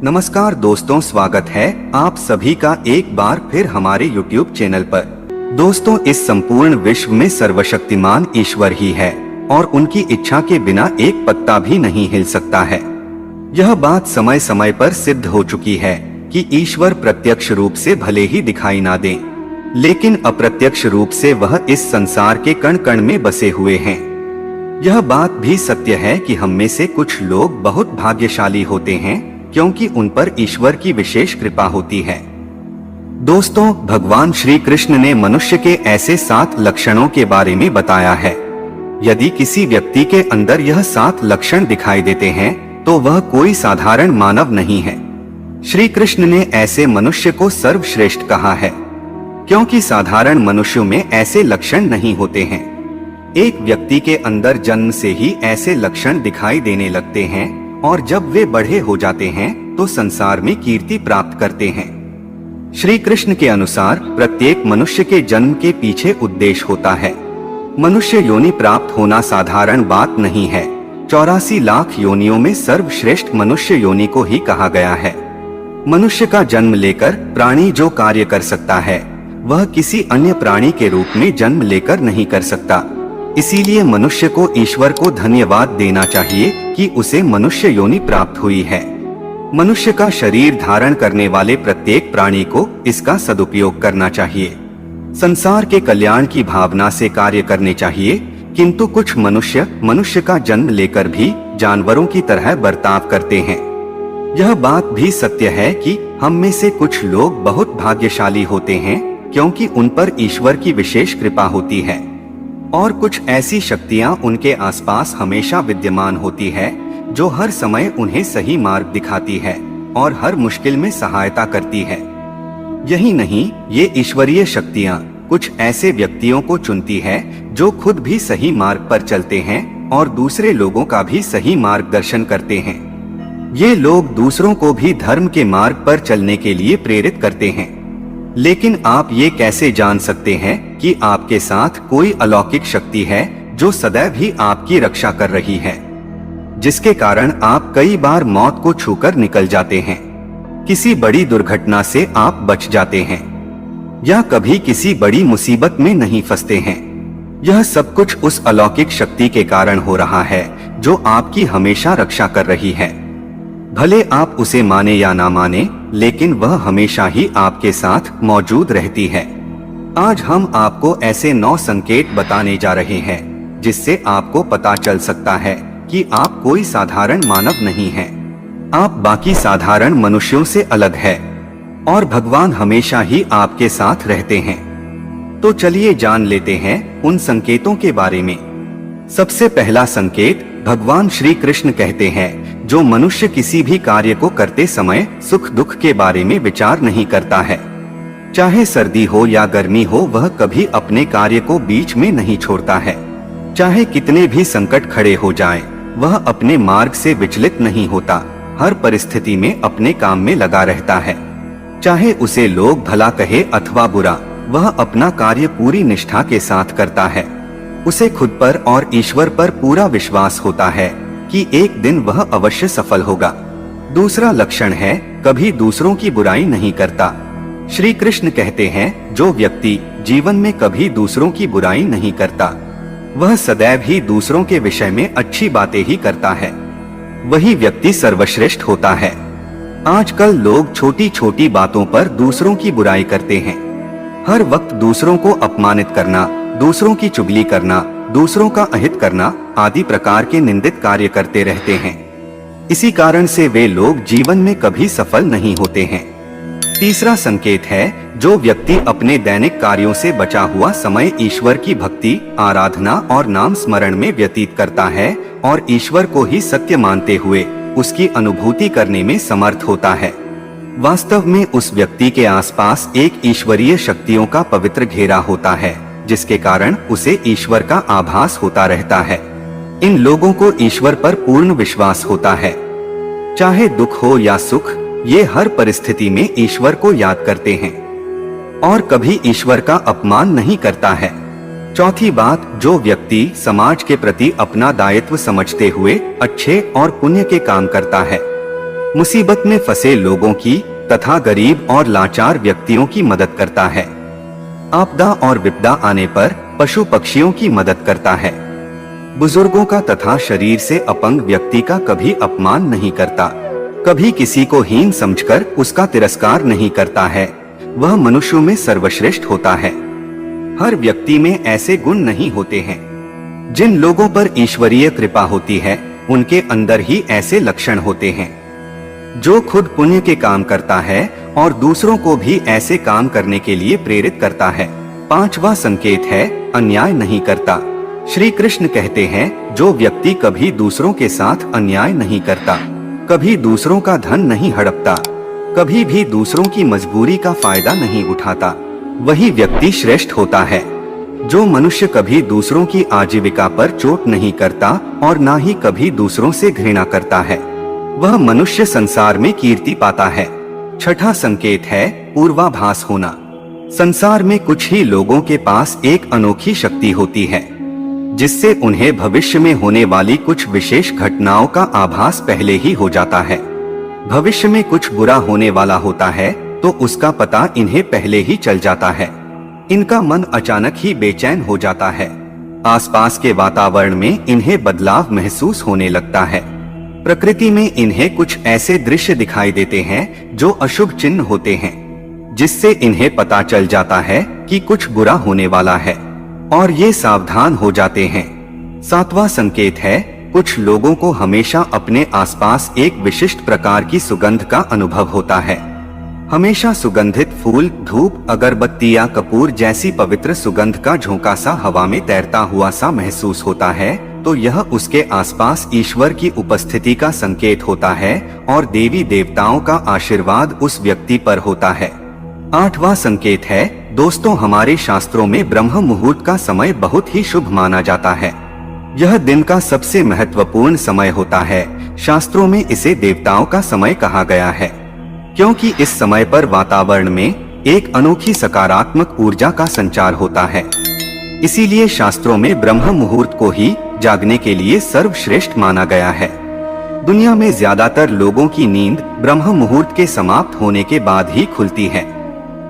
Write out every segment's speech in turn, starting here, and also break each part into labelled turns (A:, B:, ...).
A: नमस्कार दोस्तों, स्वागत है आप सभी का एक बार फिर हमारे YouTube चैनल पर। दोस्तों, इस संपूर्ण विश्व में सर्वशक्तिमान ईश्वर ही है और उनकी इच्छा के बिना एक पत्ता भी नहीं हिल सकता है। यह बात समय समय पर सिद्ध हो चुकी है कि ईश्वर प्रत्यक्ष रूप से भले ही दिखाई ना दे, लेकिन अप्रत्यक्ष रूप से वह इस संसार के कण कण में बसे हुए हैं। यह बात भी सत्य है कि हम में से कुछ लोग बहुत भाग्यशाली होते हैं क्योंकि उन पर ईश्वर की विशेष कृपा होती है। दोस्तों, भगवान श्री कृष्ण ने मनुष्य के ऐसे 7 लक्षणों के बारे में बताया है। यदि किसी व्यक्ति के अंदर यह 7 लक्षण दिखाई देते हैं तो वह कोई साधारण मानव नहीं है। श्री कृष्ण ने ऐसे मनुष्य को सर्वश्रेष्ठ कहा है क्योंकि साधारण मनुष्यों में ऐसे लक्षण नहीं होते हैं। एक व्यक्ति के अंदर जन्म से ही ऐसे लक्षण दिखाई देने लगते हैं और जब वे बड़े हो जाते हैं तो संसार में कीर्ति प्राप्त करते हैं। श्री कृष्ण के अनुसार प्रत्येक मनुष्य के जन्म के पीछे उद्देश्य होता है। मनुष्य योनि प्राप्त होना साधारण बात नहीं है। 84 लाख योनियों में सर्वश्रेष्ठ मनुष्य योनि को ही कहा गया है। मनुष्य का जन्म लेकर प्राणी जो कार्य कर सकता है वह किसी अन्य प्राणी के रूप में जन्म लेकर नहीं कर सकता। इसीलिए मनुष्य को ईश्वर को धन्यवाद देना चाहिए कि उसे मनुष्य योनि प्राप्त हुई है। मनुष्य का शरीर धारण करने वाले प्रत्येक प्राणी को इसका सदुपयोग करना चाहिए। संसार के कल्याण की भावना से कार्य करने चाहिए, किंतु कुछ मनुष्य का जन्म लेकर भी जानवरों की तरह बर्ताव करते हैं। यह बात भी सत्य है कि हम में से कुछ लोग बहुत भाग्यशाली होते हैं क्योंकि उन पर ईश्वर की विशेष कृपा होती है और कुछ ऐसी शक्तियां उनके आसपास हमेशा विद्यमान होती है जो हर समय उन्हें सही मार्ग दिखाती है और हर मुश्किल में सहायता करती है। यही नहीं, ये ईश्वरीय शक्तियां कुछ ऐसे व्यक्तियों को चुनती है जो खुद भी सही मार्ग पर चलते हैं और दूसरे लोगों का भी सही मार्गदर्शन करते हैं। ये लोग दूसरों को भी धर्म के मार्ग पर चलने के लिए प्रेरित करते हैं। लेकिन आप ये कैसे जान सकते हैं कि आपके साथ कोई अलौकिक शक्ति है जो सदैव ही आपकी रक्षा कर रही है, जिसके कारण आप कई बार मौत को छूकर निकल जाते हैं, किसी बड़ी दुर्घटना से आप बच जाते हैं या कभी किसी बड़ी मुसीबत में नहीं फंसते हैं? यह सब कुछ उस अलौकिक शक्ति के कारण हो रहा है जो आपकी हमेशा रक्षा कर रही है। भले आप उसे माने या ना माने, लेकिन वह हमेशा ही आपके साथ मौजूद रहती है। आज हम आपको ऐसे 9 संकेत बताने जा रहे हैं जिससे आपको पता चल सकता है कि आप कोई साधारण मानव नहीं हैं। आप बाकी साधारण मनुष्यों से अलग है और भगवान हमेशा ही आपके साथ रहते हैं। तो चलिए जान लेते हैं उन संकेतों के बारे में। सबसे पहला संकेत, भगवान श्री कृष्ण कहते हैं, जो मनुष्य किसी भी कार्य को करते समय सुख दुख के बारे में विचार नहीं करता है, चाहे सर्दी हो या गर्मी हो, वह कभी अपने कार्य को बीच में नहीं छोड़ता है। चाहे कितने भी संकट खड़े हो जाएं, वह अपने मार्ग से विचलित नहीं होता, हर परिस्थिति में अपने काम में लगा रहता है। चाहे उसे लोग भला कहे अथवा बुरा, वह अपना कार्य पूरी निष्ठा के साथ करता है। उसे खुद पर और ईश्वर पर पूरा विश्वास होता है कि एक दिन वह अवश्य सफल होगा। दूसरा लक्षण है, कभी दूसरों की बुराई नहीं करता। श्री कृष्ण कहते हैं, जो व्यक्ति जीवन में कभी दूसरों की बुराई नहीं करता, वह सदैव ही दूसरों के विषय में अच्छी बातें ही करता है, वही व्यक्ति सर्वश्रेष्ठ होता है। आजकल लोग छोटी छोटी बातों पर दूसरों की बुराई करते हैं। हर वक्त दूसरों को अपमानित करना, दूसरों की चुगली करना, दूसरों का अहित करना आदि प्रकार के निंदित कार्य करते रहते हैं। इसी कारण से वे लोग जीवन में कभी सफल नहीं होते हैं। तीसरा संकेत है, जो व्यक्ति अपने दैनिक कार्यों से बचा हुआ समय ईश्वर की भक्ति, आराधना और नाम स्मरण में व्यतीत करता है और ईश्वर को ही सत्य मानते हुए उसकी अनुभूति करने में समर्थ होता है, वास्तव में उस व्यक्ति के आसपास एक ईश्वरीय शक्तियों का पवित्र घेरा होता है, जिसके कारण उसे ईश्वर का आभास होता रहता है। इन लोगों को ईश्वर पर पूर्ण विश्वास होता है। चाहे दुख हो या सुख, ये हर परिस्थिति में ईश्वर को याद करते हैं और कभी ईश्वर का अपमान नहीं करता है। चौथी बात, जो व्यक्ति समाज के प्रति अपना दायित्व समझते हुए अच्छे और पुण्य के काम करता है, मुसीबत में फंसे लोगों की तथा गरीब और लाचार व्यक्तियों की मदद करता है। आपदा और विपदा आने पर पशु पक्षियों की मदद करता है। बुजुर्गों का तथा शरीर से अपंग व्यक्ति का कभी अपमान नहीं करता, कभी किसी को हीन समझकर उसका तिरस्कार नहीं करता है। वह मनुष्यों में सर्वश्रेष्ठ होता है। हर व्यक्ति में ऐसे गुण नहीं होते हैं। जिन लोगों पर ईश्वरीय कृपा होती है उनके अंदर ही ऐसे लक्षण होते हैं। जो खुद पुण्य के काम करता है और दूसरों को भी ऐसे काम करने के लिए प्रेरित करता है। 5वां संकेत है अन्याय नहीं करता। श्री कृष्ण कहते हैं जो व्यक्ति कभी दूसरों के साथ अन्याय नहीं करता, कभी दूसरों का धन नहीं हड़पता, कभी भी दूसरों की मजबूरी का फायदा नहीं उठाता, वही व्यक्ति श्रेष्ठ होता है। जो मनुष्य कभी दूसरों की आजीविका पर चोट नहीं करता और ना ही कभी दूसरों से घृणा करता है, वह मनुष्य संसार में कीर्ति पाता है। 6वां संकेत है पूर्वाभास होना। संसार में कुछ ही लोगों के पास एक अनोखी शक्ति होती है जिससे उन्हें भविष्य में होने वाली कुछ विशेष घटनाओं का आभास पहले ही हो जाता है। भविष्य में कुछ बुरा होने वाला होता है तो उसका पता इन्हें पहले ही चल जाता है। इनका मन अचानक ही बेचैन हो जाता है। आसपास के वातावरण में इन्हें बदलाव महसूस होने लगता है। प्रकृति में इन्हें कुछ ऐसे दृश्य दिखाई देते हैं जो अशुभ चिन्ह होते हैं, जिससे इन्हें पता चल जाता है कि कुछ बुरा होने वाला है और ये सावधान हो जाते हैं। 7वां संकेत है कुछ लोगों को हमेशा अपने आसपास एक विशिष्ट प्रकार की सुगंध का अनुभव होता है। हमेशा सुगंधित फूल, धूप, अगरबत्ती या कपूर जैसी पवित्र सुगंध का झोंका सा हवा में तैरता हुआ सा महसूस होता है तो यह उसके आसपास ईश्वर की उपस्थिति का संकेत होता है और देवी देवताओं का आशीर्वाद उस व्यक्ति पर होता है। 8वां संकेत है दोस्तों, हमारे शास्त्रों में ब्रह्म मुहूर्त का समय बहुत ही शुभ माना जाता है। यह दिन का सबसे महत्वपूर्ण समय होता है। शास्त्रों में इसे देवताओं का समय कहा गया है क्योंकि इस समय पर वातावरण में एक अनोखी सकारात्मक ऊर्जा का संचार होता है। इसीलिए शास्त्रों में ब्रह्म मुहूर्त को ही जागने के लिए सर्वश्रेष्ठ माना गया है। दुनिया में ज्यादातर लोगों की नींद ब्रह्म मुहूर्त के समाप्त होने के बाद ही खुलती है,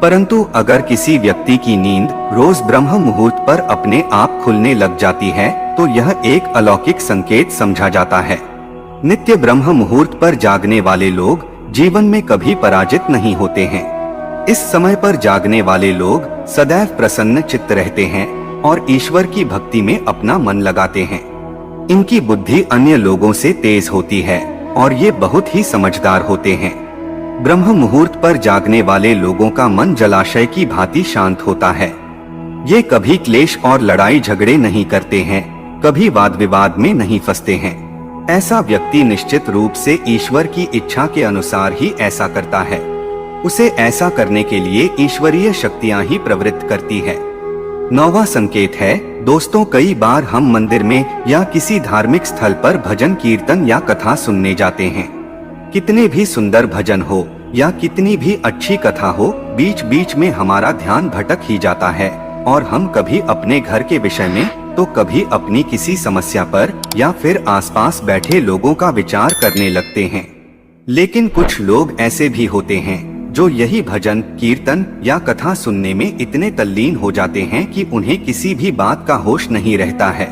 A: परंतु अगर किसी व्यक्ति की नींद रोज ब्रह्म मुहूर्त पर अपने आप खुलने लग जाती है तो यह एक अलौकिक संकेत समझा जाता है। नित्य ब्रह्म मुहूर्त पर जागने वाले लोग जीवन में कभी पराजित नहीं होते हैं। इस समय पर जागने वाले लोग सदैव प्रसन्न चित्त रहते हैं और ईश्वर की भक्ति में अपना मन लगाते हैं। इनकी बुद्धि अन्य लोगों से तेज होती है और ये बहुत ही समझदार होते हैं। ब्रह्म मुहूर्त पर जागने वाले लोगों का मन जलाशय की भांति शांत होता है। ये कभी क्लेश और लड़ाई झगड़े नहीं करते हैं, कभी वाद विवाद में नहीं फंसते हैं। ऐसा व्यक्ति निश्चित रूप से ईश्वर की इच्छा के अनुसार ही ऐसा करता है। उसे ऐसा करने के लिए ईश्वरीय शक्तियां ही प्रवृत्त करती है। 9वां संकेत है दोस्तों, कई बार हम मंदिर में या किसी धार्मिक स्थल पर भजन कीर्तन या कथा सुनने जाते हैं। कितने भी सुंदर भजन हो या कितनी भी अच्छी कथा हो, बीच बीच में हमारा ध्यान भटक ही जाता है और हम कभी अपने घर के विषय में तो कभी अपनी किसी समस्या पर या फिर आसपास बैठे लोगों का विचार करने लगते हैं। लेकिन कुछ लोग ऐसे भी होते हैं जो यही भजन कीर्तन या कथा सुनने में इतने तल्लीन हो जाते हैं कि उन्हें किसी भी बात का होश नहीं रहता है।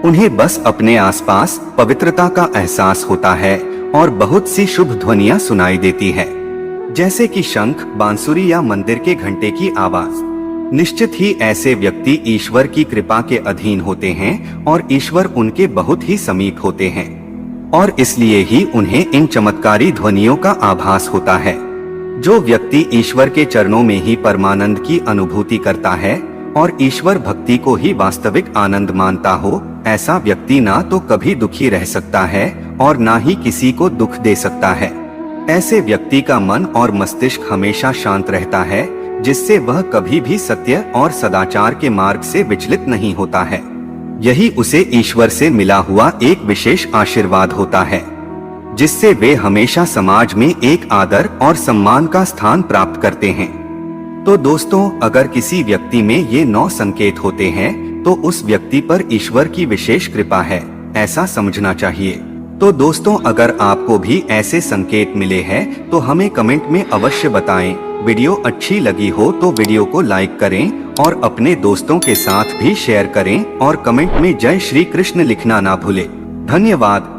A: उन्हें बस अपने आसपास पवित्रता का एहसास होता है और बहुत सी शुभ ध्वनियां सुनाई देती है, जैसे कि शंख, बांसुरी या मंदिर के घंटे की आवाज। निश्चित ही ऐसे व्यक्ति ईश्वर की कृपा के अधीन होते हैं और ईश्वर उनके बहुत ही समीप होते हैं और इसलिए ही उन्हें इन चमत्कारी ध्वनियों का आभास होता है। जो व्यक्ति ईश्वर के चरणों में ही परमानंद की अनुभूति करता है और ईश्वर भक्ति को ही वास्तविक आनंद मानता हो, ऐसा व्यक्ति ना तो कभी दुखी रह सकता है और ना ही किसी को दुख दे सकता है। ऐसे व्यक्ति का मन और मस्तिष्क हमेशा शांत रहता है, जिससे वह कभी भी सत्य और सदाचार के मार्ग से विचलित नहीं होता है। यही उसे ईश्वर से मिला हुआ एक विशेष आशीर्वाद होता है, जिससे वे हमेशा समाज में एक आदर और सम्मान का स्थान प्राप्त करते हैं। तो दोस्तों, अगर किसी व्यक्ति में ये 9 संकेत होते हैं तो उस व्यक्ति पर ईश्वर की विशेष कृपा है, ऐसा समझना चाहिए। तो दोस्तों, अगर आपको भी ऐसे संकेत मिले हैं तो हमें कमेंट में अवश्य बताएं। वीडियो अच्छी लगी हो तो वीडियो को लाइक करें और अपने दोस्तों के साथ भी शेयर करें और कमेंट में जय श्री कृष्ण लिखना ना भूलें। धन्यवाद।